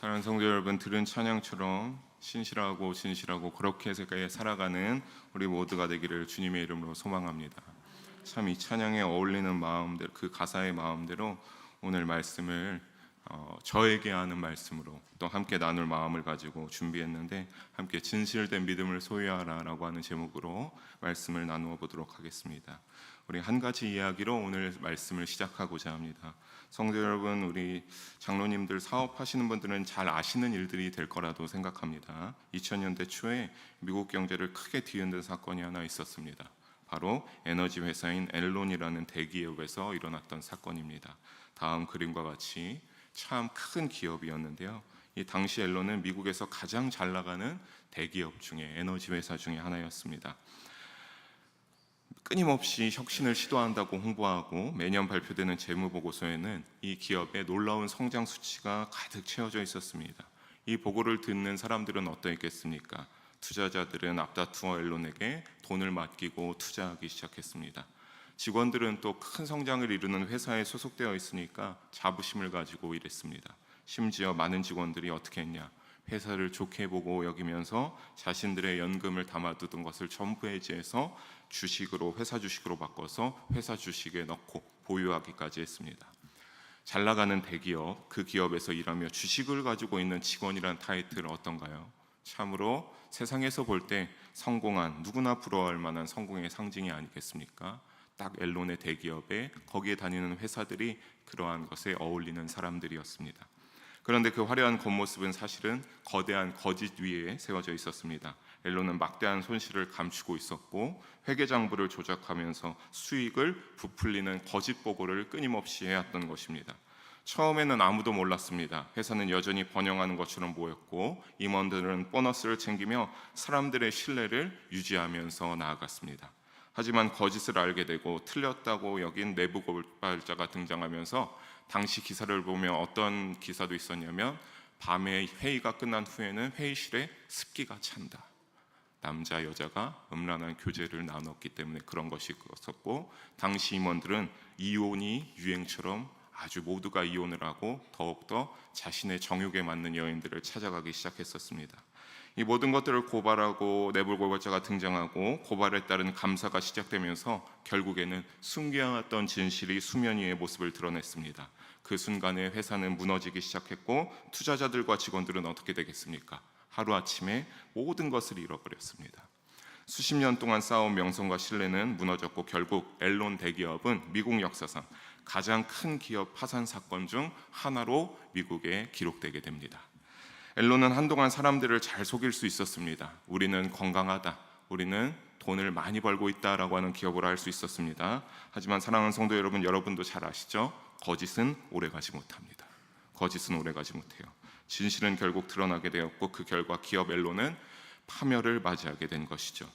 사랑하는 성도 여러분, 들은 찬양처럼 신실하고 진실하고 그렇게 살아가는 우리 모두가 되기를 주님의 이름으로 소망합니다. 참 이 찬양에 어울리는 마음대로, 그 가사의 마음대로 오늘 말씀을 저에게 하는 말씀으로 또 함께 나눌 마음을 가지고 준비했는데, 함께 진실된 믿음을 소유하라라고 하는 제목으로 말씀을 나누어 보도록 하겠습니다. 우리 한 가지 이야기로 오늘 말씀을 시작하고자 합니다. 성도 여러분, 우리 장로님들 사업하시는 분들은 잘 아시는 일들이 될 거라도 생각합니다. 2000년대 초에 미국 경제를 크게 뒤흔든 사건이 하나 있었습니다. 바로 에너지 회사인 엔론이라는 대기업에서 일어났던 사건입니다. 다음 그림과 같이 참 큰 기업이었는데요. 이 당시 엔론은 미국에서 가장 잘 나가는 대기업 중에, 에너지 회사 중에 하나였습니다. 끊임없이 혁신을 시도한다고 홍보하고 매년 발표되는 재무보고서에는 이 기업의 놀라운 성장 수치가 가득 채워져 있었습니다. 이 보고를 듣는 사람들은 어떠했겠습니까? 투자자들은 앞다투어 엔론에게 돈을 맡기고 투자하기 시작했습니다. 직원들은 또 큰 성장을 이루는 회사에 소속되어 있으니까 자부심을 가지고 일했습니다. 심지어 많은 직원들이 어떻게 했냐? 회사를 좋게 보고 여기면서 자신들의 연금을 담아두던 것을 전부 해지해서 주식으로, 회사 주식으로 바꿔서 회사 주식에 넣고 보유하기까지 했습니다. 잘 나가는 대기업, 그 기업에서 일하며 주식을 가지고 있는 직원이란 타이틀은 어떤가요? 참으로 세상에서 볼 때 성공한, 누구나 부러워할 만한 성공의 상징이 아니겠습니까? 딱 엔론의 대기업에, 거기에 다니는 회사들이 그러한 것에 어울리는 사람들이었습니다. 그런데 그 화려한 겉모습은 사실은 거대한 거짓 위에 세워져 있었습니다. 엔론은 막대한 손실을 감추고 있었고, 회계장부를 조작하면서 수익을 부풀리는 거짓 보고를 끊임없이 해왔던 것입니다. 처음에는 아무도 몰랐습니다. 회사는 여전히 번영하는 것처럼 보였고, 임원들은 보너스를 챙기며 사람들의 신뢰를 유지하면서 나아갔습니다. 하지만 거짓을 알게 되고 틀렸다고 여긴 내부 고발자가 등장하면서 당시 기사를 보면 어떤 기사도 있었냐면, 밤에 회의가 끝난 후에는 회의실에 습기가 찬다. 남자 여자가 음란한 교제를 나눴기 때문에 그런 것이 있었고, 당시 임원들은 이혼이 유행처럼 아주 모두가 이혼을 하고 더욱더 자신의 정욕에 맞는 여인들을 찾아가기 시작했었습니다. 이 모든 것들을 고발하고 내부 고발자가 등장하고 고발에 따른 감사가 시작되면서 결국에는 숨겨왔던 진실이 수면 위의 모습을 드러냈습니다. 그 순간에 회사는 무너지기 시작했고, 투자자들과 직원들은 어떻게 되겠습니까? 하루아침에 모든 것을 잃어버렸습니다. 수십 년 동안 쌓아온 명성과 신뢰는 무너졌고, 결국 엔론 대기업은 미국 역사상 가장 큰 기업 파산 사건 중 하나로 미국에 기록되게 됩니다. 엔론은 한동안 사람들을 잘 속일 수 있었습니다. 우리는 건강하다, 우리는 돈을 많이 벌고 있다라고 하는 기업으로 할 수 있었습니다. 하지만 사랑하는 성도 여러분, 여러분도 잘 아시죠? 거짓은 오래가지 못합니다. 거짓은 오래가지 못해요. 진실은 결국 드러나게 되었고, 그 결과 기업 엔론은 파멸을 맞이하게 된 것이죠.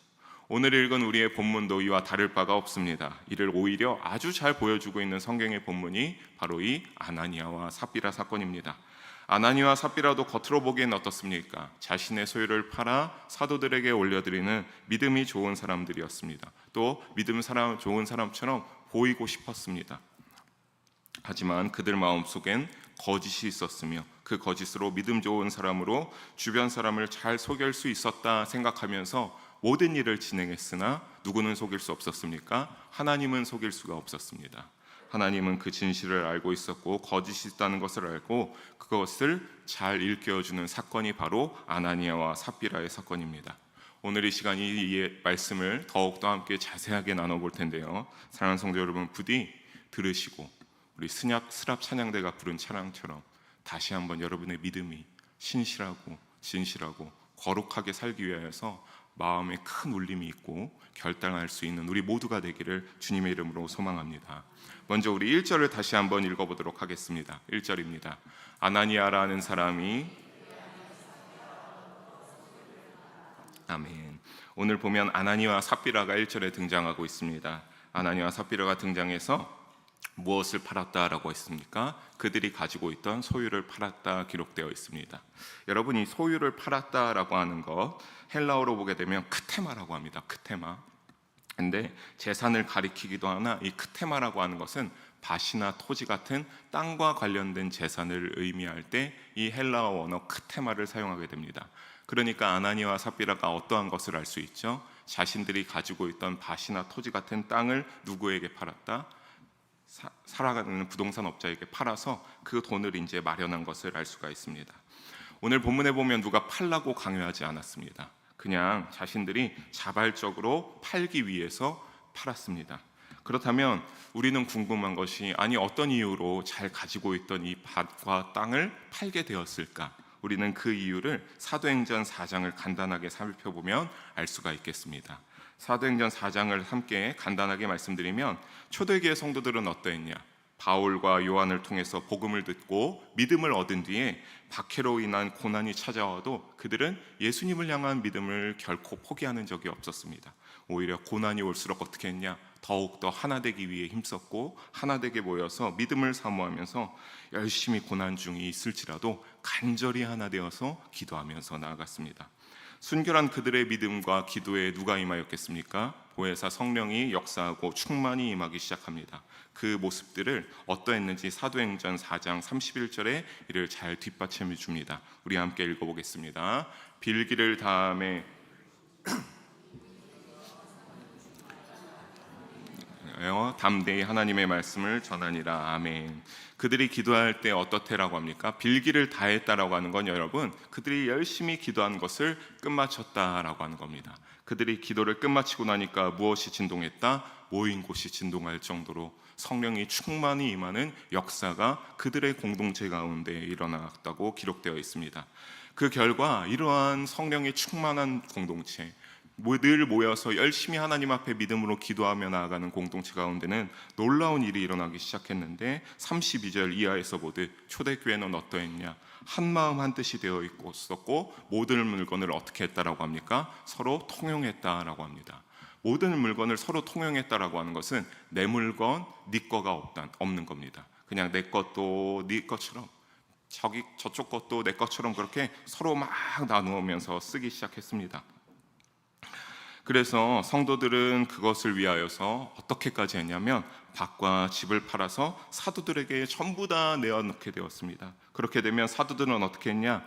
오늘 읽은 우리의 본문도 이와 다를 바가 없습니다. 이를 오히려 아주 잘 보여주고 있는 성경의 본문이 바로 이 아나니아와 삽비라 사건입니다. 아나니아와 삽비라도 겉으로 보기엔 어떻습니까? 자신의 소유를 팔아 사도들에게 올려드리는 믿음이 좋은 사람들이었습니다. 또 좋은 사람처럼 보이고 싶었습니다. 하지만 그들 마음속엔 거짓이 있었으며, 그 거짓으로 믿음 좋은 사람으로 주변 사람을 잘 속일 수 있었다 생각하면서 모든 일을 진행했으나 누구는 속일 수 없었습니까? 하나님은 속일 수가 없었습니다. 하나님은 그 진실을 알고 있었고, 거짓이 있다는 것을 알고 그것을 잘 일깨워주는 사건이 바로 아나니아와 삽비라의 사건입니다. 오늘 이 시간 이 말씀을 더욱더 함께 자세하게 나눠볼 텐데요, 사랑하는 성도 여러분, 부디 들으시고 우리 스랍 찬양대가 부른 찬양처럼 다시 한번 여러분의 믿음이 신실하고 진실하고 거룩하게 살기 위하여서 마음에 큰 울림이 있고 결단할 수 있는 우리 모두가 되기를 주님의 이름으로 소망합니다. 먼저 우리 1절을 다시 한번 읽어보도록 하겠습니다. 1절입니다. 아나니아라는 사람이, 아멘. 오늘 보면 아나니아와 삽비라가 1절에 등장하고 있습니다. 아나니아와 삽비라가 등장해서 무엇을 팔았다라고 했습니까? 그들이 가지고 있던 소유를 팔았다 기록되어 있습니다. 여러분, 이 소유를 팔았다라고 하는 것, 헬라어로 보게 되면 크테마라고 합니다. 크테마. 근데 재산을 가리키기도 하나, 이 크테마라고 하는 것은 밭이나 토지 같은 땅과 관련된 재산을 의미할 때 이 헬라어 언어 크테마를 사용하게 됩니다. 그러니까 아나니와 삽비라가 어떠한 것을 알 수 있죠? 자신들이 가지고 있던 밭이나 토지 같은 땅을 누구에게 팔았다? 살아가는 부동산 업자에게 팔아서 그 돈을 이제 마련한 것을 알 수가 있습니다. 오늘 본문에 보면 누가 팔라고 강요하지 않았습니다. 그냥 자신들이 자발적으로 팔기 위해서 팔았습니다. 그렇다면 우리는 궁금한 것이, 아니 어떤 이유로 잘 가지고 있던 이 밭과 땅을 팔게 되었을까? 우리는 그 이유를 사도행전 4장을 간단하게 살펴보면 알 수가 있겠습니다. 사도행전 4장을 함께 간단하게 말씀드리면, 초대교회 성도들은 어떠했냐? 바울과 요한을 통해서 복음을 듣고 믿음을 얻은 뒤에 박해로 인한 고난이 찾아와도 그들은 예수님을 향한 믿음을 결코 포기하는 적이 없었습니다. 오히려 고난이 올수록 어떻게 했냐? 더욱더 하나 되기 위해 힘썼고 하나 되게 모여서 믿음을 사모하면서 열심히 고난 중이 있을지라도 간절히 하나 되어서 기도하면서 나아갔습니다. 순결한 그들의 믿음과 기도에 누가 임하였겠습니까? 보혜사 성령이 역사하고 충만히 임하기 시작합니다. 그 모습들을 어떠했는지 사도행전 4장 31절에 이를 잘 뒷받침해 줍니다. 우리 함께 읽어보겠습니다. 빌기를 다음에 담대히 하나님의 말씀을 전하니라. 아멘. 그들이 기도할 때 어떻게라고 합니까? 빌기를 다했다라고 하는 건 여러분, 그들이 열심히 기도한 것을 끝마쳤다라고 하는 겁니다. 그들이 기도를 끝마치고 나니까 무엇이 진동했다? 모인 곳이 진동할 정도로 성령이 충만히 임하는 역사가 그들의 공동체 가운데 일어났다고 기록되어 있습니다. 그 결과 이러한 성령이 충만한 공동체, 늘 모여서 열심히 하나님 앞에 믿음으로 기도하며 나아가는 공동체 가운데는 놀라운 일이 일어나기 시작했는데, 32절 이하에서 보듯 초대교회는 어떠했냐? 한마음 한뜻이 되어 있었고 모든 물건을 어떻게 했다라고 합니까? 서로 통용했다라고 합니다. 모든 물건을 서로 통용했다라고 하는 것은 내 물건 네 거가 없는 겁니다. 그냥 내 것도 네 것처럼, 저쪽 것도 내 것처럼 그렇게 서로 막 나누면서 쓰기 시작했습니다. 그래서 성도들은 그것을 위하여서 어떻게까지 했냐면 밭과 집을 팔아서 사도들에게 전부 다 내어놓게 되었습니다. 그렇게 되면 사도들은 어떻게 했냐?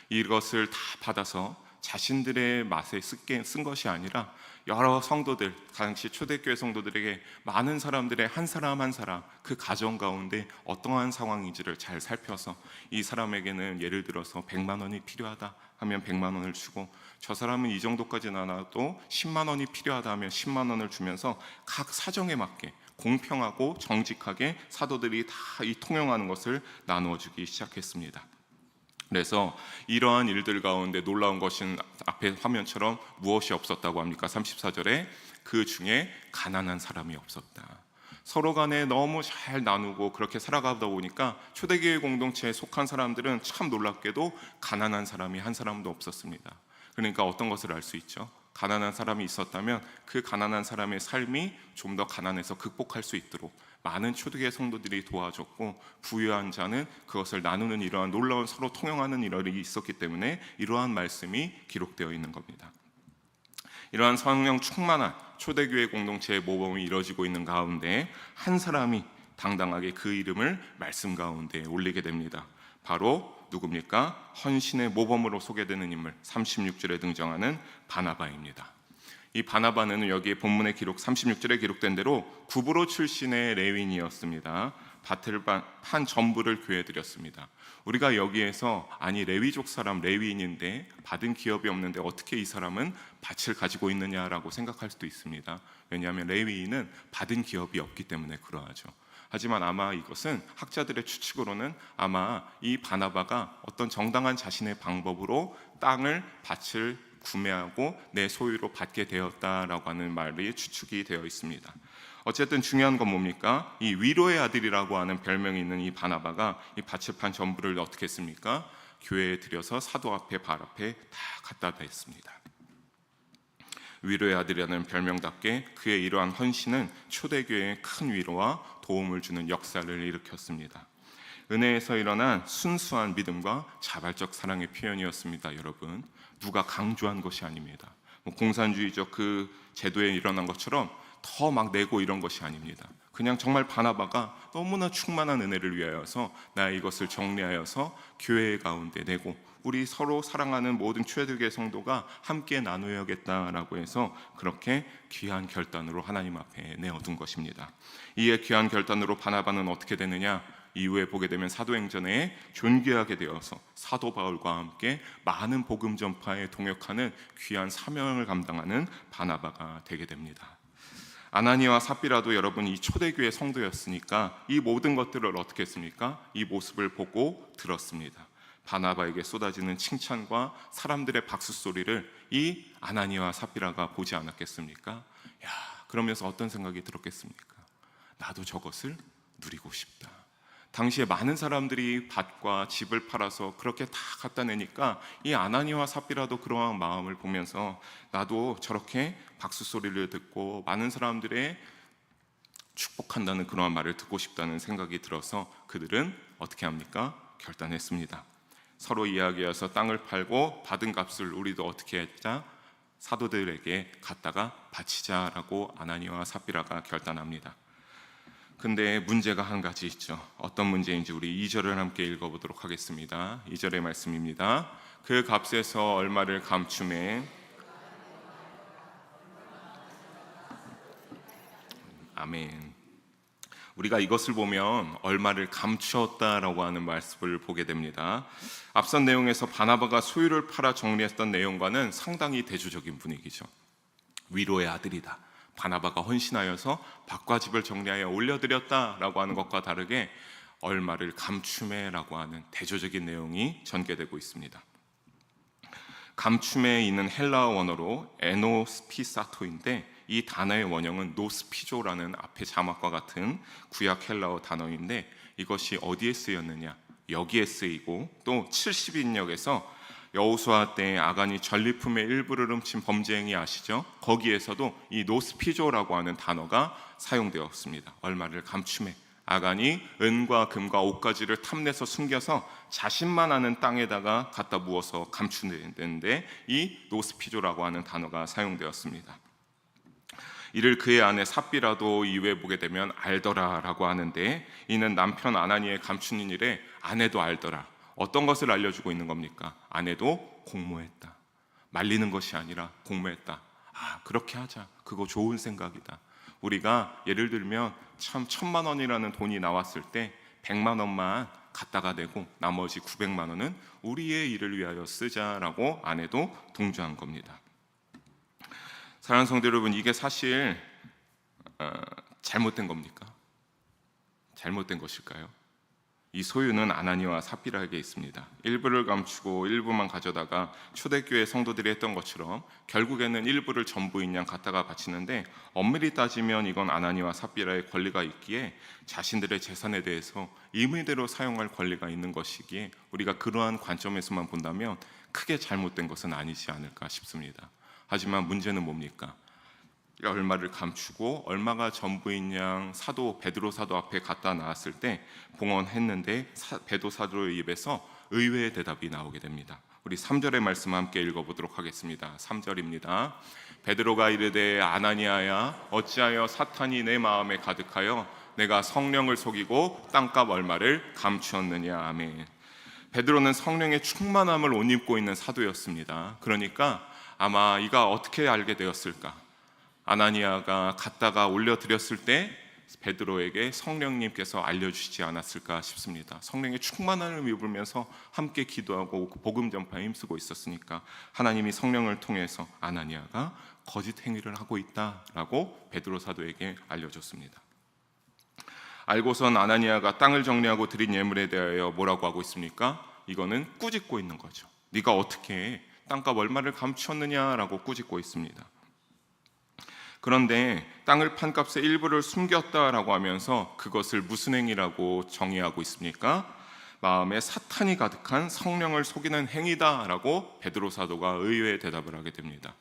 이것을 다 받아서 자신들의 맛에 쓴 것이 아니라 여러 성도들, 당시 초대교회 성도들에게 많은 사람들의 한 사람 한 사람 그 가정 가운데 어떠한 상황인지를 잘 살펴서 이 사람에게는 예를 들어서 100만 원이 필요하다 하면 100만 원을 주고, 저 사람은 이 정도까지는 안 와도 10만 원이 필요하다 하면 10만 원을 주면서 각 사정에 맞게 공평하고 정직하게 사도들이 다 이 통용하는 것을 나누어 주기 시작했습니다. 그래서 이러한 일들 가운데 놀라운 것은 앞에 화면처럼 무엇이 없었다고 합니까? 34절에 그 중에 가난한 사람이 없었다. 서로 간에 너무 잘 나누고 그렇게 살아가다 보니까 초대교회 공동체에 속한 사람들은 참 놀랍게도 가난한 사람이 한 사람도 없었습니다. 그러니까 어떤 것을 알 수 있죠? 가난한 사람이 있었다면 그 가난한 사람의 삶이 좀 더 가난해서 극복할 수 있도록 많은 초대교회 성도들이 도와줬고, 부유한 자는 그것을 나누는 이러한 놀라운 서로 통용하는 일이 있었기 때문에 이러한 말씀이 기록되어 있는 겁니다. 이러한 성령 충만한 초대교회 공동체의 모범이 이루어지고 있는 가운데 한 사람이 당당하게 그 이름을 말씀 가운데 올리게 됩니다. 바로 누굽니까? 헌신의 모범으로 소개되는 인물, 36절에 등장하는 바나바입니다. 이 바나바는 여기 본문의 기록 36절에 기록된 대로 구브로 출신의 레위인이었습니다. 밭을 판 전부를 교회에 드렸습니다. 우리가 여기에서 아니 레위족 사람 레위인인데 받은 기업이 없는데 어떻게 이 사람은 밭을 가지고 있느냐라고 생각할 수도 있습니다. 왜냐하면 레위인은 받은 기업이 없기 때문에 그러하죠. 하지만 아마 이것은 학자들의 추측으로는 아마 이 바나바가 어떤 정당한 자신의 방법으로 밭을 구매하고 내 소유로 받게 되었다라고 하는 말이 추측이 되어 있습니다. 어쨌든 중요한 건 뭡니까? 이 위로의 아들이라고 하는 별명이 있는 이 바나바가 이 밭을 판 전부를 어떻게 했습니까? 교회에 들여서 사도 앞에 발 앞에 다 갖다 댔습니다. 위로의 아들이라는 별명답게 그의 이러한 헌신은 초대교회에 큰 위로와 도움을 주는 역사를 일으켰습니다. 은혜에서 일어난 순수한 믿음과 자발적 사랑의 표현이었습니다. 여러분, 누가 강조한 것이 아닙니다. 공산주의적 그 제도에 일어난 것처럼 더 막 내고 이런 것이 아닙니다. 그냥 정말 바나바가 너무나 충만한 은혜를 위하여서 나 이것을 정리하여서 교회 가운데 내고 우리 서로 사랑하는 모든 초대교회 성도가 함께 나누어야겠다라고 해서 그렇게 귀한 결단으로 하나님 앞에 내어둔 것입니다. 이에 귀한 결단으로 바나바는 어떻게 되느냐? 이후에 보게 되면 사도행전에 존귀하게 되어서 사도 바울과 함께 많은 복음 전파에 동역하는 귀한 사명을 감당하는 바나바가 되게 됩니다. 아나니아와 삽비라도 여러분 이 초대교회 성도였으니까 이 모든 것들을 어떻게 했습니까? 이 모습을 보고 들었습니다. 바나바에게 쏟아지는 칭찬과 사람들의 박수 소리를 이 아나니아와 삽비라가 보지 않았겠습니까? 야, 그러면서 어떤 생각이 들었겠습니까? 나도 저것을 누리고 싶다. 당시에 많은 사람들이 밭과 집을 팔아서 그렇게 다 갖다 내니까 이 아나니아와 삽비라도 그러한 마음을 보면서 나도 저렇게 박수 소리를 듣고 많은 사람들의 축복한다는 그러한 말을 듣고 싶다는 생각이 들어서 그들은 어떻게 합니까? 결단했습니다. 서로 이야기해서 땅을 팔고 받은 값을 우리도 어떻게 했자? 사도들에게 갖다가 바치자라고 아나니아와 삽비라가 결단합니다. 근데 문제가 한 가지 있죠. 어떤 문제인지 우리 2절을 함께 읽어보도록 하겠습니다. 2절의 말씀입니다. 그 값에서 얼마를 감춤해. 아멘. 우리가 이것을 보면 얼마를 감추었다라고 하는 말씀을 보게 됩니다. 앞선 내용에서 바나바가 소유를 팔아 정리했던 내용과는 상당히 대조적인 분위기죠. 위로의 아들이다. 바나바가 헌신하여서 밭과 집을 정리하여 올려드렸다라고 하는 것과 다르게 얼마를 감춤해라고 하는 대조적인 내용이 전개되고 있습니다. 감춤에 있는 헬라어 원어로 에노스피사토인데 이 단어의 원형은 노스피조라는 앞에 자막과 같은 구약 헬라어 단어인데 이것이 어디에 쓰였느냐? 여기에 쓰이고 또 70인역에서 여호수아 때 아간이 전리품의 일부를 훔친 범죄 행위 아시죠? 거기에서도 이 노스피조라고 하는 단어가 사용되었습니다. 얼마를 감춤해. 아간이 은과 금과 옷가지를 탐내서 숨겨서 자신만 아는 땅에다가 갖다 부어서 감추는데 이 노스피조라고 하는 단어가 사용되었습니다. 이를 그의 아내 삽비라도 이후에 보게 되면 알더라라고 하는데 이는 남편 아나니의 감추는 일에 아내도 알더라. 어떤 것을 알려주고 있는 겁니까? 아내도 공모했다. 말리는 것이 아니라 공모했다. 아, 그렇게 하자. 그거 좋은 생각이다. 우리가 예를 들면 참 1,000만 원이라는 돈이 나왔을 때 100만 원만 갖다가 내고 나머지 900만 원은 우리의 일을 위하여 쓰자라고 아내도 동조한 겁니다. 사랑하는 성도 여러분, 이게 사실 잘못된 겁니까? 잘못된 것일까요? 이 소유는 아나니아와 삽비라에게 있습니다. 일부를 감추고 일부만 가져다가 초대교회 성도들이 했던 것처럼 결국에는 일부를 전부인 양 갖다가 바치는데 엄밀히 따지면 이건 아나니아와 삽비라의 권리가 있기에 자신들의 재산에 대해서 임의대로 사용할 권리가 있는 것이기에 우리가 그러한 관점에서만 본다면 크게 잘못된 것은 아니지 않을까 싶습니다. 하지만 문제는 뭡니까? 얼마를 감추고 얼마가 전부인 양 사도 베드로 사도 앞에 갖다 놨을 때 봉헌했는데 베드로 사도의 입에서 의외의 대답이 나오게 됩니다. 우리 3절의 말씀 함께 읽어보도록 하겠습니다. 3절입니다. 베드로가 이르되 아나니아야 어찌하여 사탄이 내 마음에 가득하여 내가 성령을 속이고 땅값 얼마를 감추었느냐. 아멘. 베드로는 성령의 충만함을 옷 입고 있는 사도였습니다. 그러니까 아마 이가 어떻게 알게 되었을까? 아나니아가 갖다가 올려드렸을 때 베드로에게 성령님께서 알려주시지 않았을까 싶습니다. 성령의 충만함을 입으면서 함께 기도하고 복음 전파에 힘쓰고 있었으니까 하나님이 성령을 통해서 아나니아가 거짓 행위를 하고 있다라고 베드로 사도에게 알려줬습니다. 알고선 아나니아가 땅을 정리하고 드린 예물에 대하여 뭐라고 하고 있습니까? 이거는 꾸짖고 있는 거죠. 네가 어떻게 땅값 얼마를 감추었느냐라고 꾸짖고 있습니다. 그런데 땅을 판 값의 일부를 숨겼다라고 하면서 그것을 무슨 행위라고 정의하고 있습니까? 마음에 사탄이 가득한 성령을 속이는 행위다라고 베드로 사도가 의외의 대답을 하게 됩니다.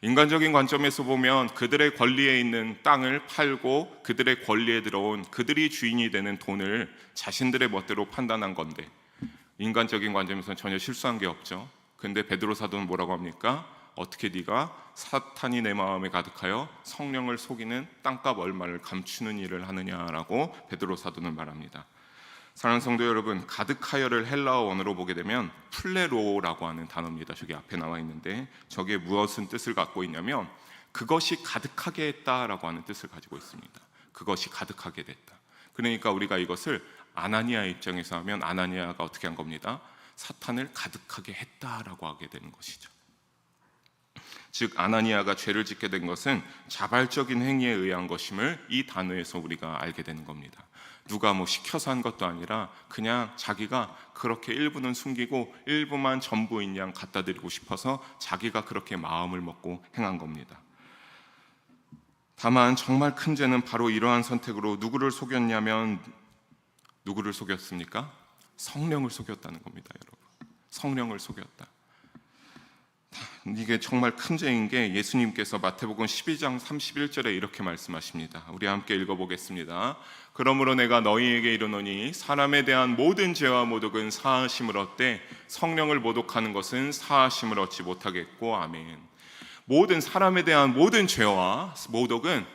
인간적인 관점에서 보면 그들의 권리에 있는 땅을 팔고 그들의 권리에 들어온 그들이 주인이 되는 돈을 자신들의 멋대로 판단한 건데 인간적인 관점에서는 전혀 실수한 게 없죠. 근데 베드로 사도는 뭐라고 합니까? 어떻게 네가 사탄이 내 마음에 가득하여 성령을 속이는 땅값 얼마를 감추는 일을 하느냐라고 베드로 사도는 말합니다. 사랑하는 성도 여러분, 가득하여를 헬라어 원어로 보게 되면 플레로라고 하는 단어입니다. 저기 앞에 나와 있는데 저게 무엇은 뜻을 갖고 있냐면 그것이 가득하게 했다라고 하는 뜻을 가지고 있습니다. 그것이 가득하게 됐다. 그러니까 우리가 이것을 아나니아 입장에서 하면 아나니아가 어떻게 한 겁니다? 사탄을 가득하게 했다라고 하게 되는 것이죠. 즉 아나니아가 죄를 짓게 된 것은 자발적인 행위에 의한 것임을 이 단어에서 우리가 알게 되는 겁니다. 누가 시켜서 한 것도 아니라 그냥 자기가 그렇게 일부는 숨기고 일부만 전부인 양 갖다 드리고 싶어서 자기가 그렇게 마음을 먹고 행한 겁니다. 다만 정말 큰 죄는 바로 이러한 선택으로 누구를 속였냐면 누구를 속였습니까? 성령을 속였다는 겁니다, 여러분. 성령을 속였다. 이게 정말 큰 죄인 게 예수님께서 마태복음 12장 31절에 이렇게 말씀하십니다. 우리 함께 읽어보겠습니다. 그러므로 내가 너희에게 이르노니 사람에 대한 모든 죄와 모독은 사하심을 얻되 성령을 모독하는 것은 사하심을 얻지 못하겠고. 아멘. 모든 사람에 대한 모든 죄와 모독은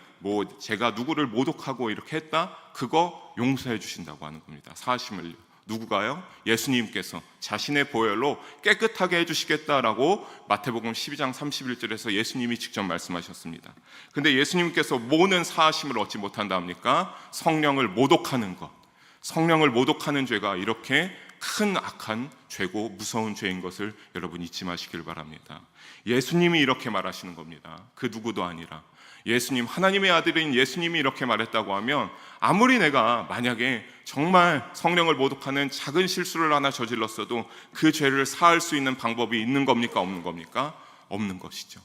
제가 누구를 모독하고 이렇게 했다? 그거 용서해 주신다고 하는 겁니다. 사하심을요. 누구가요? 예수님께서 자신의 보혈로 깨끗하게 해주시겠다라고 마태복음 12장 31절에서 예수님이 직접 말씀하셨습니다. 근데 예수님께서 뭐는 사하심을 얻지 못한다 합니까? 성령을 모독하는 것. 성령을 모독하는 죄가 이렇게 큰 악한 죄고 무서운 죄인 것을 여러분 잊지 마시길 바랍니다. 예수님이 이렇게 말하시는 겁니다. 그 누구도 아니라 예수님, 하나님의 아들인 예수님이 이렇게 말했다고 하면 아무리 내가 만약에 정말 성령을 모독하는 작은 실수를 하나 저질렀어도 그 죄를 사할 수 있는 방법이 있는 겁니까? 없는 겁니까? 없는 것이죠.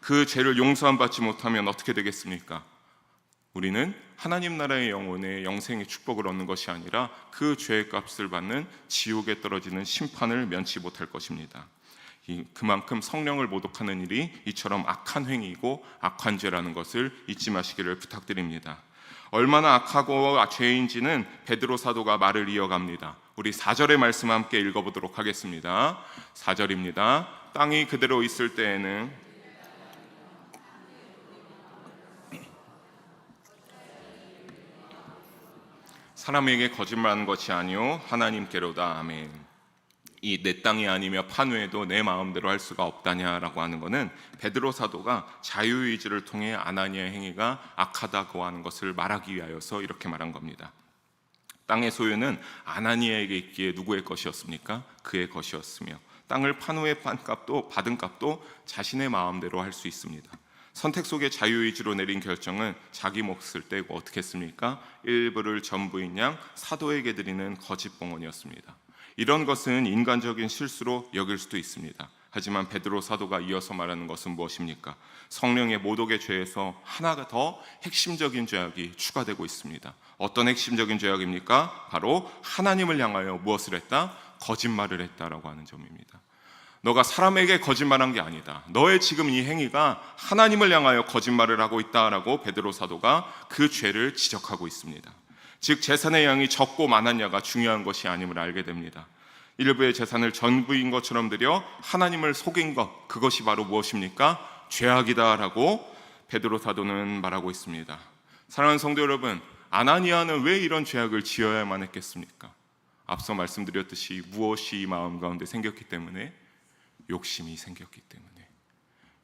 그 죄를 용서함 받지 못하면 어떻게 되겠습니까? 우리는 하나님 나라의 영혼의 영생의 축복을 얻는 것이 아니라 그 죄의 값을 받는 지옥에 떨어지는 심판을 면치 못할 것입니다. 그만큼 성령을 모독하는 일이 이처럼 악한 행위이고 악한 죄라는 것을 잊지 마시기를 부탁드립니다. 얼마나 악하고 죄인지는 베드로 사도가 말을 이어갑니다. 우리 4절의 말씀 함께 읽어보도록 하겠습니다. 4절입니다. 땅이 그대로 있을 때에는 사람에게 거짓말하는 것이 아니요 하나님께로다. 아멘. 이 내 땅이 아니며 판후에도 내 마음대로 할 수가 없다냐라고 하는 것은 베드로 사도가 자유의지를 통해 아나니아의 행위가 악하다고 하는 것을 말하기 위하여서 이렇게 말한 겁니다. 땅의 소유는 아나니아에게 있기에 누구의 것이었습니까? 그의 것이었으며 땅을 판 후에 받은 값도 자신의 마음대로 할 수 있습니다. 선택 속에 자유의지로 내린 결정은 자기 몫을 떼고 어떻게 했습니까? 일부를 전부인 양 사도에게 드리는 거짓 봉헌이었습니다. 이런 것은 인간적인 실수로 여길 수도 있습니다. 하지만 베드로 사도가 이어서 말하는 것은 무엇입니까? 성령의 모독의 죄에서 하나가 더 핵심적인 죄악이 추가되고 있습니다. 어떤 핵심적인 죄악입니까? 바로 하나님을 향하여 무엇을 했다? 거짓말을 했다라고 하는 점입니다. 너가 사람에게 거짓말한 게 아니다. 너의 지금 이 행위가 하나님을 향하여 거짓말을 하고 있다라고 베드로 사도가 그 죄를 지적하고 있습니다. 즉 재산의 양이 적고 많았냐가 중요한 것이 아님을 알게 됩니다. 일부의 재산을 전부인 것처럼 드려 하나님을 속인 것, 그것이 바로 무엇입니까? 죄악이다라고 베드로 사도는 말하고 있습니다. 사랑하는 성도 여러분, 아나니아는 왜 이런 죄악을 지어야만 했겠습니까? 앞서 말씀드렸듯이 무엇이 마음 가운데 생겼기 때문에? 욕심이 생겼기 때문에.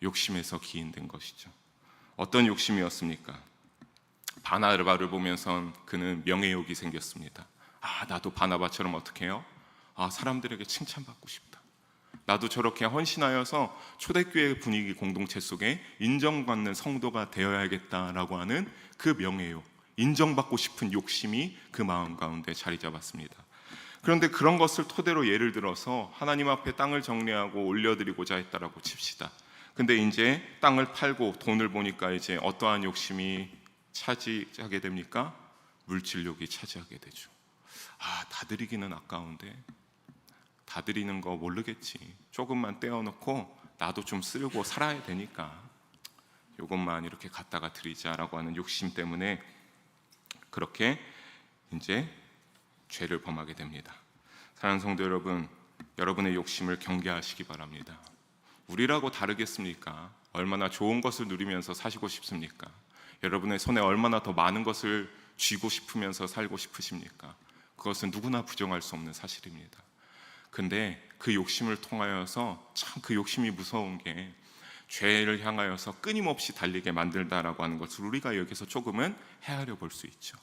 욕심에서 기인된 것이죠. 어떤 욕심이었습니까? 바나바를 보면서 그는 명예욕이 생겼습니다. 나도 바나바처럼 어떻게 해요? 사람들에게 칭찬받고 싶다. 나도 저렇게 헌신하여서 초대교회 분위기 공동체 속에 인정받는 성도가 되어야겠다라고 하는 그 명예욕, 인정받고 싶은 욕심이 그 마음 가운데 자리 잡았습니다. 그런데 그런 것을 토대로 예를 들어서 하나님 앞에 땅을 정리하고 올려드리고자 했다라고 칩시다. 근데 이제 땅을 팔고 돈을 보니까 이제 어떠한 욕심이 차지하게 됩니까? 물질욕이 차지하게 되죠. 다 드리기는 아까운데 다 드리는 거 모르겠지. 조금만 떼어놓고 나도 좀 쓰려고 살아야 되니까 이것만 이렇게 갖다가 드리자라고 하는 욕심 때문에 그렇게 이제 죄를 범하게 됩니다. 사랑하는 성도 여러분, 여러분의 욕심을 경계하시기 바랍니다. 우리라고 다르겠습니까? 얼마나 좋은 것을 누리면서 사시고 싶습니까? 여러분의 손에 얼마나 더 많은 것을 쥐고 싶으면서 살고 싶으십니까? 그것은 누구나 부정할 수 없는 사실입니다. 근데 그 욕심을 통하여서 참 그 욕심이 무서운 게 죄를 향하여서 끊임없이 달리게 만들다라고 하는 것을 우리가 여기서 조금은 헤아려 볼 수 있죠.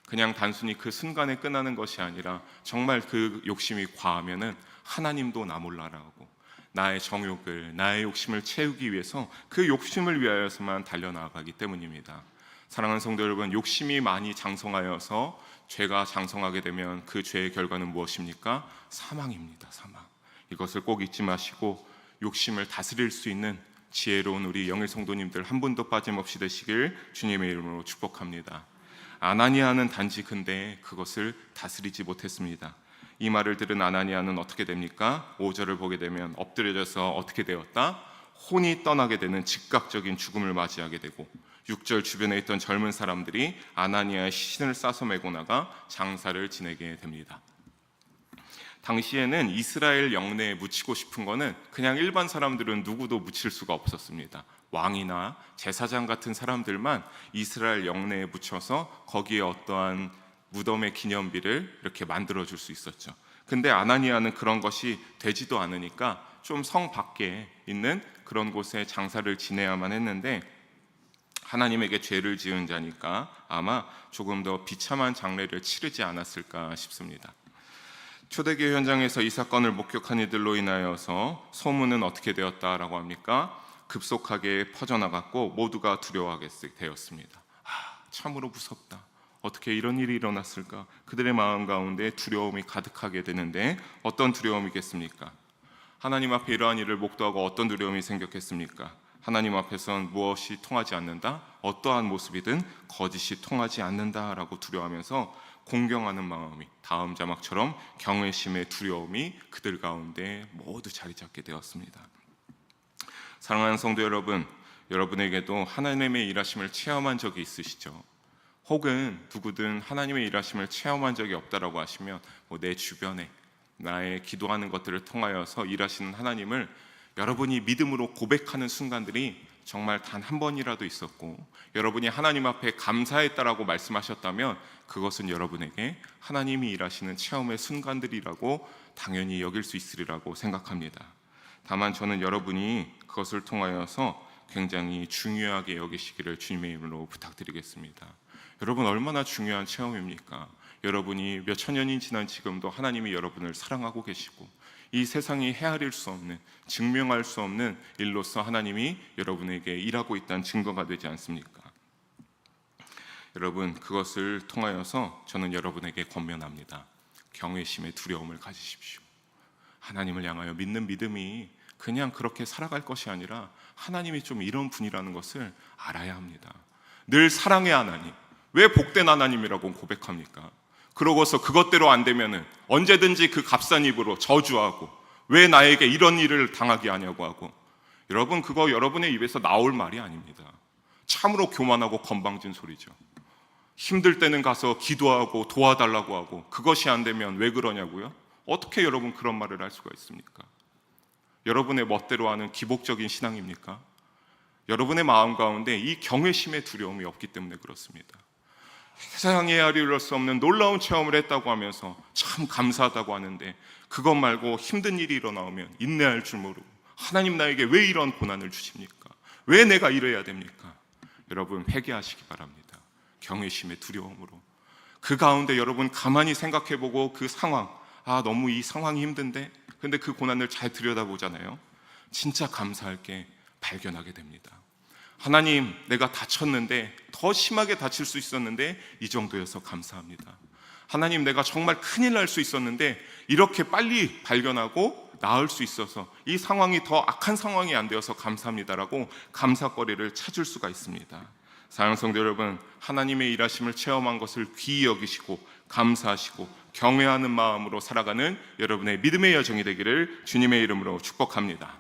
그냥 단순히 그 순간에 끝나는 것이 아니라 정말 그 욕심이 과하면은 하나님도 나 몰라라고 나의 정욕을, 나의 욕심을 채우기 위해서 그 욕심을 위하여서만 달려나가기 때문입니다. 사랑하는 성도 여러분, 욕심이 많이 장성하여서 죄가 장성하게 되면 그 죄의 결과는 무엇입니까? 사망입니다. 사망. 이것을 꼭 잊지 마시고 욕심을 다스릴 수 있는 지혜로운 우리 영일 성도님들 한 분도 빠짐없이 되시길 주님의 이름으로 축복합니다. 아나니아는 단지 근데 그것을 다스리지 못했습니다. 이 말을 들은 아나니아는 어떻게 됩니까? 5절을 보게 되면 엎드려져서 어떻게 되었다? 혼이 떠나게 되는 즉각적인 죽음을 맞이하게 되고, 6절 주변에 있던 젊은 사람들이 아나니아의 시신을 싸서 메고 나가 장사를 지내게 됩니다. 당시에는 이스라엘 영내에 묻히고 싶은 거는 그냥 일반 사람들은 누구도 묻힐 수가 없었습니다. 왕이나 제사장 같은 사람들만 이스라엘 영내에 묻혀서 거기에 어떠한 무덤의 기념비를 이렇게 만들어줄 수 있었죠. 근데 아나니아는 그런 것이 되지도 않으니까 좀 성 밖에 있는 그런 곳에 장사를 지내야만 했는데, 하나님에게 죄를 지은 자니까 아마 조금 더 비참한 장례를 치르지 않았을까 싶습니다. 초대교회 현장에서 이 사건을 목격한 이들로 인하여서 소문은 어떻게 되었다라고 합니까? 급속하게 퍼져나갔고 모두가 두려워하게 되었습니다. 참으로 무섭다. 어떻게 이런 일이 일어났을까? 그들의 마음 가운데 두려움이 가득하게 되는데, 어떤 두려움이겠습니까? 하나님 앞에 이러한 일을 목도하고 어떤 두려움이 생겼겠습니까? 하나님 앞에선 무엇이 통하지 않는다? 어떠한 모습이든 거짓이 통하지 않는다라고 두려워하면서 공경하는 마음이, 다음 자막처럼 경외심의 두려움이 그들 가운데 모두 자리 잡게 되었습니다. 사랑하는 성도 여러분, 여러분에게도 하나님의 일하심을 체험한 적이 있으시죠? 혹은 누구든 하나님의 일하심을 체험한 적이 없다라고 하시면 내 주변에 나의 기도하는 것들을 통하여서 일하시는 하나님을 여러분이 믿음으로 고백하는 순간들이 정말 단 한 번이라도 있었고, 여러분이 하나님 앞에 감사했다라고 말씀하셨다면 그것은 여러분에게 하나님이 일하시는 체험의 순간들이라고 당연히 여길 수 있으리라고 생각합니다. 다만 저는 여러분이 그것을 통하여서 굉장히 중요하게 여기시기를 주님의 이름으로 부탁드리겠습니다. 여러분, 얼마나 중요한 체험입니까? 여러분이 몇 천 년이 지난 지금도 하나님이 여러분을 사랑하고 계시고, 이 세상이 헤아릴 수 없는, 증명할 수 없는 일로서 하나님이 여러분에게 일하고 있다는 증거가 되지 않습니까? 여러분, 그것을 통하여서 저는 여러분에게 권면합니다. 경외심의 두려움을 가지십시오. 하나님을 향하여 믿는 믿음이 그냥 그렇게 살아갈 것이 아니라 하나님이 좀 이런 분이라는 것을 알아야 합니다. 늘 사랑의 하나님, 왜 복된 하나님이라고 고백합니까? 그러고서 그것대로 안 되면은 언제든지 그 값싼 입으로 저주하고 왜 나에게 이런 일을 당하게 하냐고 하고, 여러분, 그거 여러분의 입에서 나올 말이 아닙니다. 참으로 교만하고 건방진 소리죠. 힘들 때는 가서 기도하고 도와달라고 하고, 그것이 안 되면 왜 그러냐고요? 어떻게 여러분 그런 말을 할 수가 있습니까? 여러분의 멋대로 하는 기복적인 신앙입니까? 여러분의 마음 가운데 이 경외심의 두려움이 없기 때문에 그렇습니다. 세상에 헤아릴 수 없는 놀라운 체험을 했다고 하면서 참 감사하다고 하는데, 그것 말고 힘든 일이 일어나오면 인내할 줄 모르고, 하나님 나에게 왜 이런 고난을 주십니까? 왜 내가 이래야 됩니까? 여러분, 회개하시기 바랍니다. 경외심의 두려움으로. 그 가운데 여러분 가만히 생각해보고 그 상황, 너무 이 상황이 힘든데, 근데 그 고난을 잘 들여다보잖아요. 진짜 감사할 게 발견하게 됩니다. 하나님, 내가 다쳤는데, 더 심하게 다칠 수 있었는데 이 정도여서 감사합니다. 하나님, 내가 정말 큰일 날 수 있었는데 이렇게 빨리 발견하고 나을 수 있어서 이 상황이 더 악한 상황이 안 되어서 감사합니다라고 감사거리를 찾을 수가 있습니다. 사랑하는 성도 여러분, 하나님의 일하심을 체험한 것을 귀히 여기시고 감사하시고 경외하는 마음으로 살아가는 여러분의 믿음의 여정이 되기를 주님의 이름으로 축복합니다.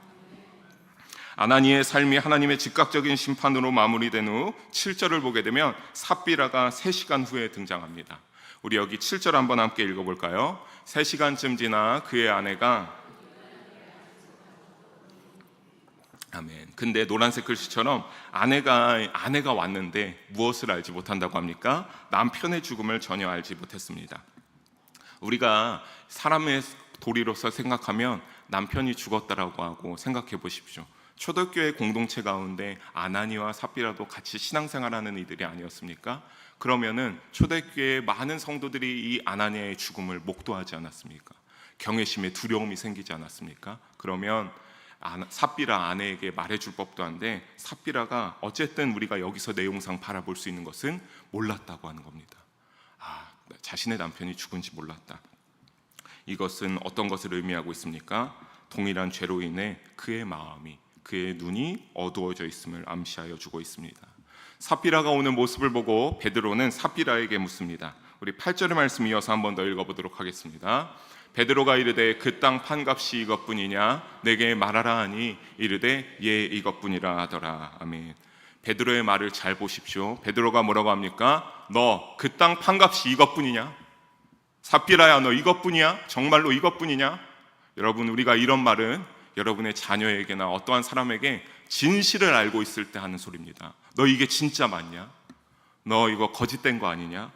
아나니의 삶이 하나님의 즉각적인 심판으로 마무리된 후 7절을 보게 되면 삽비라가 3시간 후에 등장합니다. 우리 여기 7절 한번 함께 읽어볼까요? 3시간쯤 지나 그의 아내가 아멘. 근데 노란색 글씨처럼 아내가 왔는데 무엇을 알지 못한다고 합니까? 남편의 죽음을 전혀 알지 못했습니다. 우리가 사람의 도리로서 생각하면 남편이 죽었다라고 하고 생각해 보십시오. 초대교회 공동체 가운데 아나니와 삽비라도 같이 신앙생활하는 이들이 아니었습니까? 그러면은 초대교회 많은 성도들이 이 아나니아의 죽음을 목도하지 않았습니까? 경외심에 두려움이 생기지 않았습니까? 그러면 삽비라 아내에게 말해줄 법도 한데 삽비라가 어쨌든 우리가 여기서 내용상 바라볼 수 있는 것은 몰랐다고 하는 겁니다. 자신의 남편이 죽은지 몰랐다. 이것은 어떤 것을 의미하고 있습니까? 동일한 죄로 인해 그의 마음이, 그의 눈이 어두워져 있음을 암시하여 주고 있습니다. 삽비라가 오는 모습을 보고 베드로는 삽비라에게 묻습니다. 우리 8절의 말씀 이어서 한 번 더 읽어보도록 하겠습니다. 베드로가 이르되 그 땅 판값이 이것뿐이냐 내게 말하라 하니 이르되 예 이것뿐이라 하더라. 아멘. 베드로의 말을 잘 보십시오. 베드로가 뭐라고 합니까? 너 그 땅 판값이 이것뿐이냐? 삽비라야 너 이것뿐이야? 정말로 이것뿐이냐? 여러분, 우리가 이런 말은 여러분의 자녀에게나 어떠한 사람에게 진실을 알고 있을 때 하는 소리입니다. 너 이게 진짜 맞냐? 너 이거 거짓된 거 아니냐?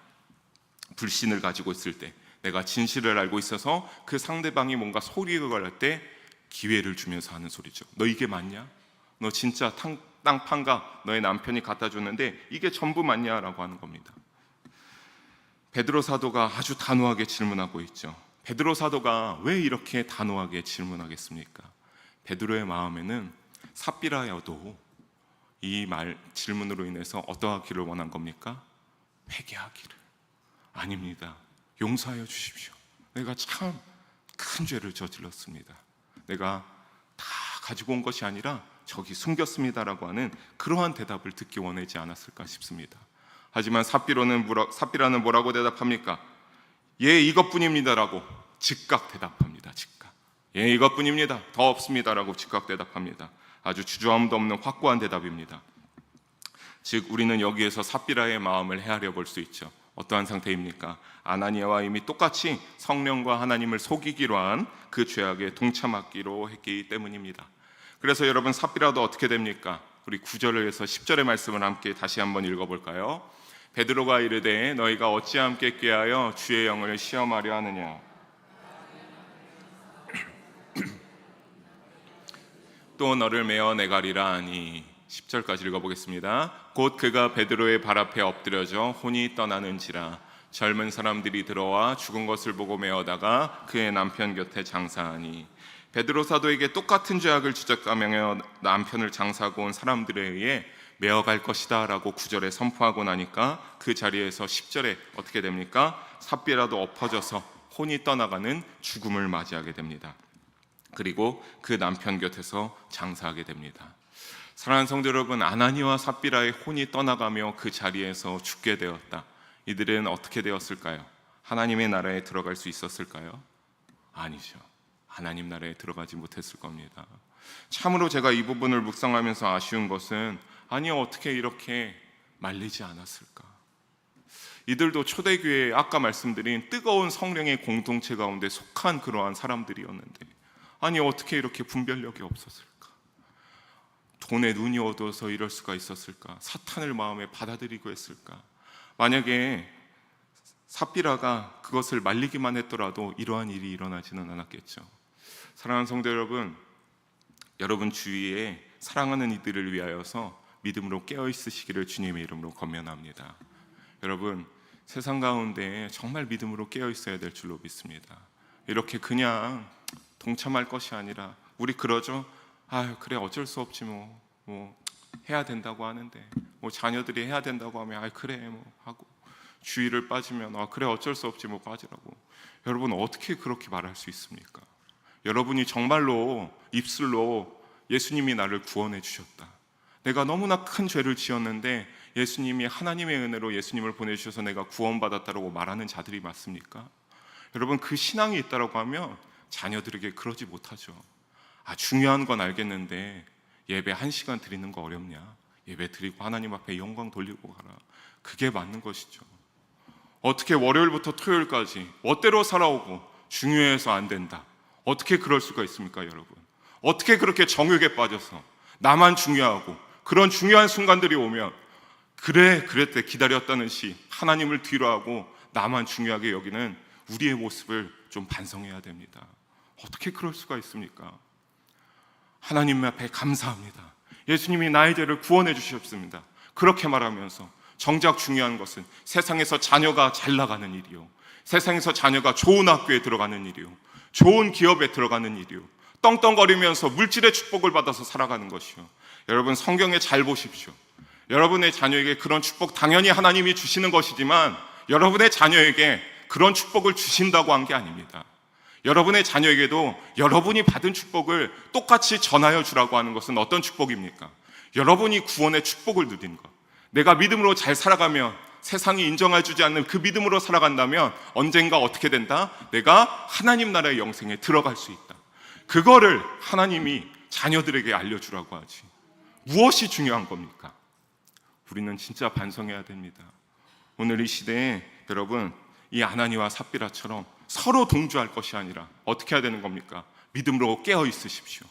불신을 가지고 있을 때, 내가 진실을 알고 있어서 그 상대방이 뭔가 소리를 걸 때 기회를 주면서 하는 소리죠. 너 이게 맞냐? 너 진짜 땅 판가 너의 남편이 갖다 줬는데 이게 전부 맞냐라고 하는 겁니다. 베드로 사도가 아주 단호하게 질문하고 있죠. 베드로 사도가 왜 이렇게 단호하게 질문하겠습니까? 베드로의 마음에는 삽비라여도 이 질문으로 인해서 어떠하기를 원한 겁니까? 회개하기를. 아닙니다. 용서하여 주십시오. 내가 참 큰 죄를 저질렀습니다. 내가 다 가지고 온 것이 아니라 저기 숨겼습니다라고 하는 그러한 대답을 듣기 원하지 않았을까 싶습니다. 하지만 삽비라는 뭐라고 대답합니까? 예 이것뿐입니다라고 즉각 대답합니다. 즉각. 예 이것뿐입니다. 더 없습니다라고 즉각 대답합니다. 아주 주저함도 없는 확고한 대답입니다. 즉 우리는 여기에서 삽비라의 마음을 헤아려 볼 수 있죠. 어떠한 상태입니까? 아나니아와 이미 똑같이 성령과 하나님을 속이기로 한 그 죄악에 동참하기로 했기 때문입니다. 그래서 여러분 삽비라도 어떻게 됩니까? 우리 9절에서 10절의 말씀을 함께 다시 한번 읽어볼까요? 베드로가 이르되 너희가 어찌 함께 꾀하여 주의 영을 시험하려 하느냐? 또 너를 메어 내가리라 하니 10절까지 읽어보겠습니다. 곧 그가 베드로의 발 앞에 엎드려져 혼이 떠나는지라 젊은 사람들이 들어와 죽은 것을 보고 메어다가 그의 남편 곁에 장사하니 베드로 사도에게 똑같은 죄악을 지적하며 남편을 장사하고 온 사람들에 의해 메어갈 것이다 라고 9절에 선포하고 나니까 그 자리에서 10절에 어떻게 됩니까? 삽비라도 엎어져서 혼이 떠나가는 죽음을 맞이하게 됩니다. 그리고 그 남편 곁에서 장사하게 됩니다. 사랑하는 성도 여러분, 아나니와 삽비라의 혼이 떠나가며 그 자리에서 죽게 되었다. 이들은 어떻게 되었을까요? 하나님의 나라에 들어갈 수 있었을까요? 아니죠. 하나님 나라에 들어가지 못했을 겁니다. 참으로 제가 이 부분을 묵상하면서 아쉬운 것은 아니 어떻게 이렇게 말리지 않았을까? 이들도 초대교회 아까 말씀드린 뜨거운 성령의 공동체 가운데 속한 그러한 사람들이었는데 아니 어떻게 이렇게 분별력이 없었을까? 돈에 눈이 어두워서 이럴 수가 있었을까? 사탄을 마음에 받아들이고 했을까? 만약에 삽비라가 그것을 말리기만 했더라도 이러한 일이 일어나지는 않았겠죠. 사랑하는 성도 여러분, 여러분 주위에 사랑하는 이들을 위하여서 믿음으로 깨어 있으시기를 주님의 이름으로 권면합니다. 여러분, 세상 가운데 정말 믿음으로 깨어 있어야 될 줄로 믿습니다. 이렇게 그냥 동참할 것이 아니라 우리 그러죠. 그래 어쩔 수 없지 뭐 해야 된다고 하는데 뭐 자녀들이 해야 된다고 하면 그래 뭐 하고 주의를 빠지면 그래 어쩔 수 없지 뭐 빠지라고. 여러분 어떻게 그렇게 말할 수 있습니까? 여러분이 정말로 입술로 예수님이 나를 구원해 주셨다, 내가 너무나 큰 죄를 지었는데 예수님이 하나님의 은혜로 예수님을 보내주셔서 내가 구원받았다고 말하는 자들이 맞습니까? 여러분 그 신앙이 있다고 하면 자녀들에게 그러지 못하죠. 중요한 건 알겠는데 예배 1시간 드리는 거 어렵냐? 예배 드리고 하나님 앞에 영광 돌리고 가라. 그게 맞는 것이죠. 어떻게 월요일부터 토요일까지 멋대로 살아오고 중요해서 안 된다, 어떻게 그럴 수가 있습니까? 여러분 어떻게 그렇게 정욕에 빠져서 나만 중요하고 그런 중요한 순간들이 오면 그랬대 기다렸다는 시 하나님을 뒤로하고 나만 중요하게 여기는 우리의 모습을 좀 반성해야 됩니다. 어떻게 그럴 수가 있습니까? 하나님 앞에 감사합니다. 예수님이 나의 죄를 구원해 주셨습니다. 그렇게 말하면서 정작 중요한 것은 세상에서 자녀가 잘 나가는 일이요, 세상에서 자녀가 좋은 학교에 들어가는 일이요, 좋은 기업에 들어가는 일이요, 떵떵거리면서 물질의 축복을 받아서 살아가는 것이요. 여러분 성경에 잘 보십시오. 여러분의 자녀에게 그런 축복 당연히 하나님이 주시는 것이지만 여러분의 자녀에게 그런 축복을 주신다고 한 게 아닙니다. 여러분의 자녀에게도 여러분이 받은 축복을 똑같이 전하여 주라고 하는 것은 어떤 축복입니까? 여러분이 구원의 축복을 누린 것, 내가 믿음으로 잘 살아가면, 세상이 인정해주지 않는 그 믿음으로 살아간다면 언젠가 어떻게 된다? 내가 하나님 나라의 영생에 들어갈 수 있다. 그거를 하나님이 자녀들에게 알려주라고 하지. 무엇이 중요한 겁니까? 우리는 진짜 반성해야 됩니다. 오늘 이 시대에 여러분, 이 아나니와 삽비라처럼 서로 동조할 것이 아니라 어떻게 해야 되는 겁니까? 믿음으로 깨어 있으십시오.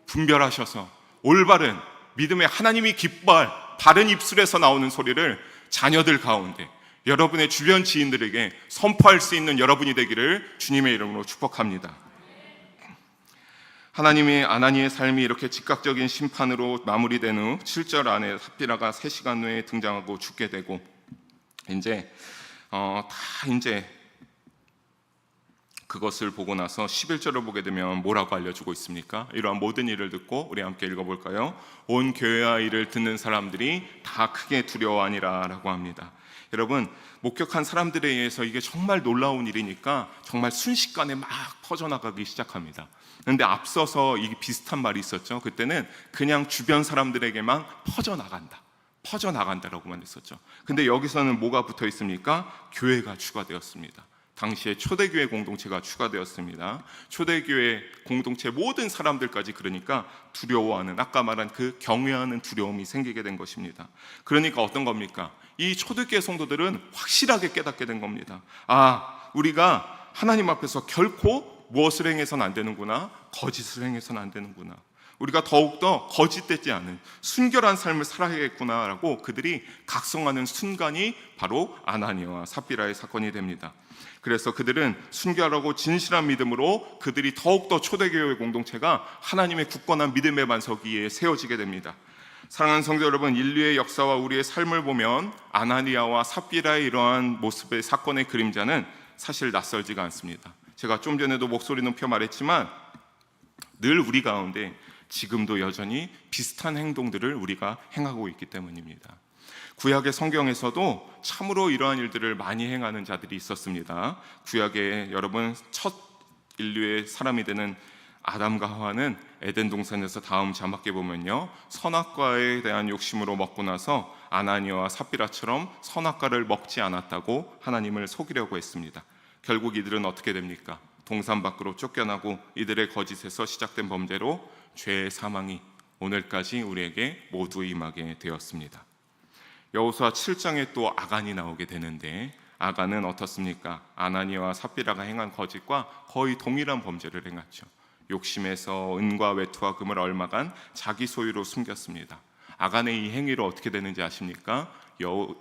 분별하셔서 올바른 믿음의 하나님이 기뻐할 바른 입술에서 나오는 소리를 자녀들 가운데, 여러분의 주변 지인들에게 선포할 수 있는 여러분이 되기를 주님의 이름으로 축복합니다. 하나님의 아나니의 삶이 이렇게 즉각적인 심판으로 마무리된 후 7절 안에 삽비라가 3시간 후에 등장하고 죽게 되고, 이제 그것을 보고 나서 11절을 보게 되면 뭐라고 알려주고 있습니까? 이러한 모든 일을 듣고 우리 함께 읽어볼까요? 온 교회와 이를 듣는 사람들이 다 크게 두려워하니라 라고 합니다. 여러분, 목격한 사람들에 의해서 이게 정말 놀라운 일이니까 정말 순식간에 막 퍼져나가기 시작합니다. 그런데 앞서서 이게 비슷한 말이 있었죠. 그때는 그냥 주변 사람들에게만 퍼져나간다라고만 했었죠. 근데 여기서는 뭐가 붙어 있습니까? 교회가 추가되었습니다. 당시에 초대교회 공동체가 추가되었습니다. 초대교회 공동체 모든 사람들까지, 그러니까 두려워하는, 아까 말한 그 경외하는 두려움이 생기게 된 것입니다. 그러니까 어떤 겁니까? 이 초대교회 성도들은 확실하게 깨닫게 된 겁니다. 우리가 하나님 앞에서 결코 무엇을 행해서는 안 되는구나, 거짓을 행해서는 안 되는구나, 우리가 더욱더 거짓되지 않은 순결한 삶을 살아야겠구나라고 그들이 각성하는 순간이 바로 아나니아와 삽비라의 사건이 됩니다. 그래서 그들은 순결하고 진실한 믿음으로 그들이 더욱더 초대교회 공동체가 하나님의 굳건한 믿음의 반석 위에 세워지게 됩니다. 사랑하는 성도 여러분, 인류의 역사와 우리의 삶을 보면 아나니아와 삽비라의 이러한 모습의 사건의 그림자는 사실 낯설지가 않습니다. 제가 좀 전에도 목소리 높여 말했지만 늘 우리 가운데 지금도 여전히 비슷한 행동들을 우리가 행하고 있기 때문입니다. 구약의 성경에서도 참으로 이러한 일들을 많이 행하는 자들이 있었습니다. 구약에 여러분, 첫 인류의 사람이 되는 아담과 하와는 에덴 동산에서 다음 자막에 보면요, 선악과에 대한 욕심으로 먹고 나서 아나니아와 삽비라처럼 선악과를 먹지 않았다고 하나님을 속이려고 했습니다. 결국 이들은 어떻게 됩니까? 동산 밖으로 쫓겨나고 이들의 거짓에서 시작된 범죄로 죄의 사망이 오늘까지 우리에게 모두 임하게 되었습니다. 여호수아 7장에 또 아간이 나오게 되는데, 아간은 어떻습니까? 아나니아와 삽비라가 행한 거짓과 거의 동일한 범죄를 행했죠. 욕심에서 은과 외투와 금을 얼마간 자기 소유로 숨겼습니다. 아간의 이 행위로 어떻게 되는지 아십니까?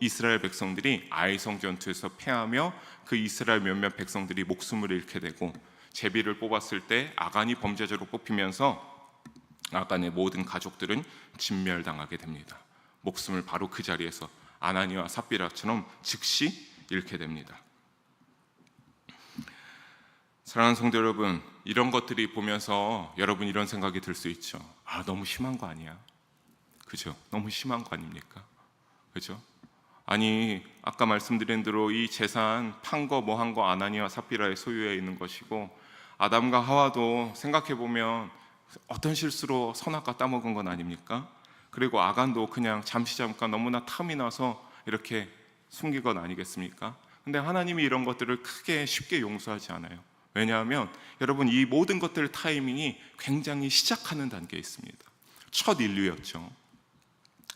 이스라엘 백성들이 아이성 전투에서 패하며 그 이스라엘 몇몇 백성들이 목숨을 잃게 되고, 제비를 뽑았을 때 아간이 범죄자로 뽑히면서 아간의 모든 가족들은 진멸당하게 됩니다. 목숨을 바로 그 자리에서 아나니아와 삽비라처럼 즉시 잃게 됩니다. 사랑하는 성도 여러분, 이런 것들이 보면서 여러분 이런 생각이 들 수 있죠. 너무 심한 거 아니야? 그죠? 너무 심한 거 아닙니까? 그죠? 아니, 아까 말씀드린 대로 이 재산 판 거 뭐 한 거 아나니아와 삽비라의 소유에 있는 것이고, 아담과 하와도 생각해보면 어떤 실수로 선악과 따먹은 건 아닙니까? 그리고 아간도 그냥 잠깐 너무나 탐이 나서 이렇게 숨긴 건 아니겠습니까? 근데 하나님이 이런 것들을 크게 쉽게 용서하지 않아요. 왜냐하면 여러분, 이 모든 것들 타이밍이 굉장히 시작하는 단계에 있습니다. 첫 인류였죠.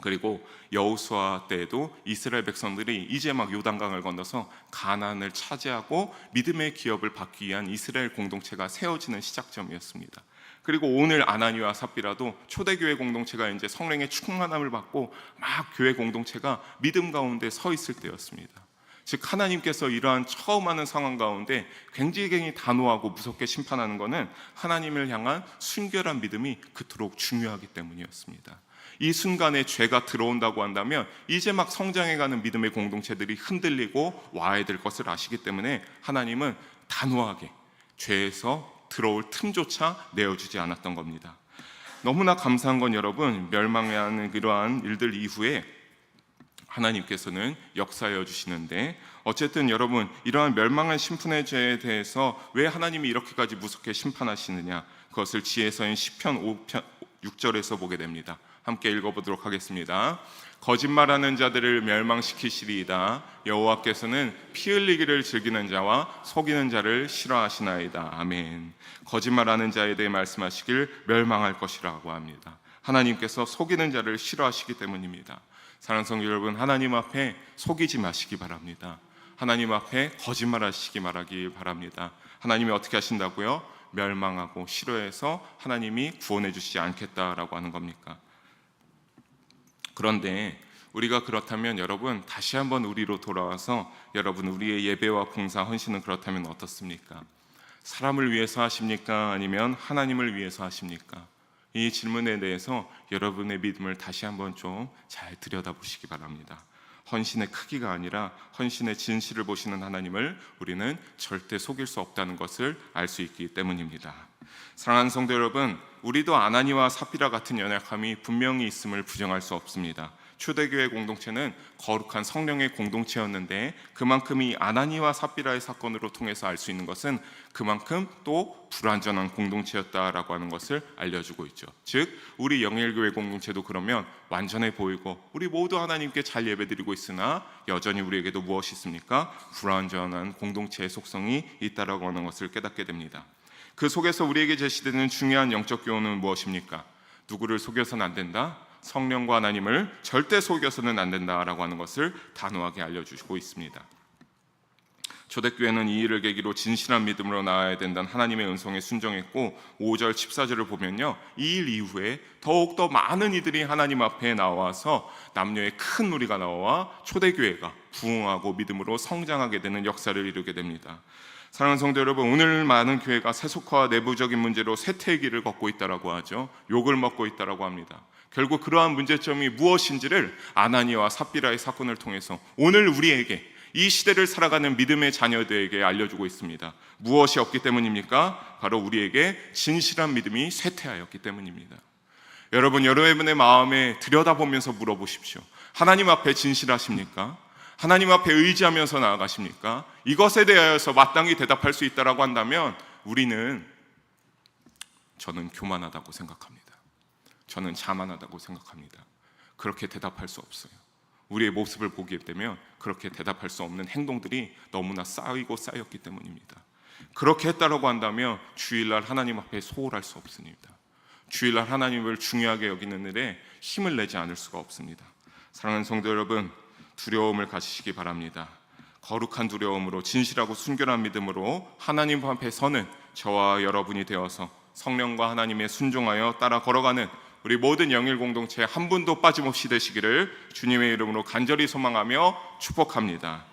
그리고 여호수아 때에도 이스라엘 백성들이 이제 막 요단강을 건너서 가나안을 차지하고 믿음의 기업을 받기 위한 이스라엘 공동체가 세워지는 시작점이었습니다. 그리고 오늘 아나니와 삽비라도 초대교회 공동체가 이제 성령의 충만함을 받고 막 교회 공동체가 믿음 가운데 서 있을 때였습니다. 즉 하나님께서 이러한 처음 하는 상황 가운데 굉장히 단호하고 무섭게 심판하는 것은 하나님을 향한 순결한 믿음이 그토록 중요하기 때문이었습니다. 이 순간에 죄가 들어온다고 한다면 이제 막 성장해가는 믿음의 공동체들이 흔들리고 와야 될 것을 아시기 때문에 하나님은 단호하게 죄에서 들어올 틈조차 내어주지 않았던 겁니다. 너무나 감사한 건 여러분, 멸망하는 이러한 일들 이후에 하나님께서는 역사하여 주시는데, 어쨌든 여러분, 이러한 멸망한 심판의 죄에 대해서 왜 하나님이 이렇게까지 무섭게 심판하시느냐, 그것을 지혜서인 시편 5편 6절에서 보게 됩니다. 함께 읽어보도록 하겠습니다. 거짓말하는 자들을 멸망시키시리이다. 여호와께서는 피 흘리기를 즐기는 자와 속이는 자를 싫어하시나이다. 아멘. 거짓말하는 자에 대해 말씀하시길 멸망할 것이라고 합니다. 하나님께서 속이는 자를 싫어하시기 때문입니다. 사랑하는 성도 여러분, 하나님 앞에 속이지 마시기 바랍니다. 하나님 앞에 거짓말하시기 말하기 바랍니다. 하나님이 어떻게 하신다고요? 멸망하고 싫어해서 하나님이 구원해 주시지 않겠다라고 하는 겁니까? 그런데 우리가 그렇다면 여러분, 다시 한번 우리로 돌아와서 여러분, 우리의 예배와 봉사, 헌신은 그렇다면 어떻습니까? 사람을 위해서 하십니까? 아니면 하나님을 위해서 하십니까? 이 질문에 대해서 여러분의 믿음을 다시 한번 좀 잘 들여다보시기 바랍니다. 헌신의 크기가 아니라 헌신의 진실을 보시는 하나님을 우리는 절대 속일 수 없다는 것을 알 수 있기 때문입니다. 사랑하는 성도 여러분, 우리도 아나니와 삽비라 같은 연약함이 분명히 있음을 부정할 수 없습니다. 초대교회 공동체는 거룩한 성령의 공동체였는데 그만큼 이 아나니와 삽비라의 사건으로 통해서 알 수 있는 것은 그만큼 또 불완전한 공동체였다라고 하는 것을 알려주고 있죠. 즉 우리 영일교회 공동체도 그러면 완전해 보이고 우리 모두 하나님께 잘 예배드리고 있으나 여전히 우리에게도 무엇이 있습니까? 불완전한 공동체의 속성이 있다라고 하는 것을 깨닫게 됩니다. 그 속에서 우리에게 제시되는 중요한 영적 교훈은 무엇입니까? 누구를 속여서는 안 된다? 성령과 하나님을 절대 속여서는 안 된다라고 하는 것을 단호하게 알려주시고 있습니다. 초대교회는 이 일을 계기로 진실한 믿음으로 나아야 된다는 하나님의 은총에 순종했고 5절 14절을 보면요, 이 일 이후에 더욱더 많은 이들이 하나님 앞에 나와서 남녀의 큰 무리가 나와 초대교회가 부흥하고 믿음으로 성장하게 되는 역사를 이루게 됩니다. 사랑하는 성도 여러분, 오늘 많은 교회가 세속화와 내부적인 문제로 쇠퇴의 길을 걷고 있다라고 하죠. 욕을 먹고 있다라고 합니다. 결국 그러한 문제점이 무엇인지를 아나니와 삽비라의 사건을 통해서 오늘 우리에게, 이 시대를 살아가는 믿음의 자녀들에게 알려주고 있습니다. 무엇이 없기 때문입니까? 바로 우리에게 진실한 믿음이 쇠퇴하였기 때문입니다. 여러분, 여러분의 마음에 들여다보면서 물어보십시오. 하나님 앞에 진실하십니까? 하나님 앞에 의지하면서 나아가십니까? 이것에 대하여서 마땅히 대답할 수 있다라고 한다면 저는 교만하다고 생각합니다. 저는 자만하다고 생각합니다. 그렇게 대답할 수 없어요. 우리의 모습을 보게 되면 그렇게 대답할 수 없는 행동들이 너무나 쌓였기 때문입니다. 그렇게 했다라고 한다면 주일날 하나님 앞에 소홀할 수 없습니다. 주일날 하나님을 중요하게 여기는 일에 힘을 내지 않을 수가 없습니다. 사랑하는 성도 여러분, 두려움을 가지시기 바랍니다. 거룩한 두려움으로 진실하고 순결한 믿음으로 하나님 앞에 서는 저와 여러분이 되어서 성령과 하나님의 순종하여 따라 걸어가는 우리 모든 영일 공동체 한 분도 빠짐없이 되시기를 주님의 이름으로 간절히 소망하며 축복합니다.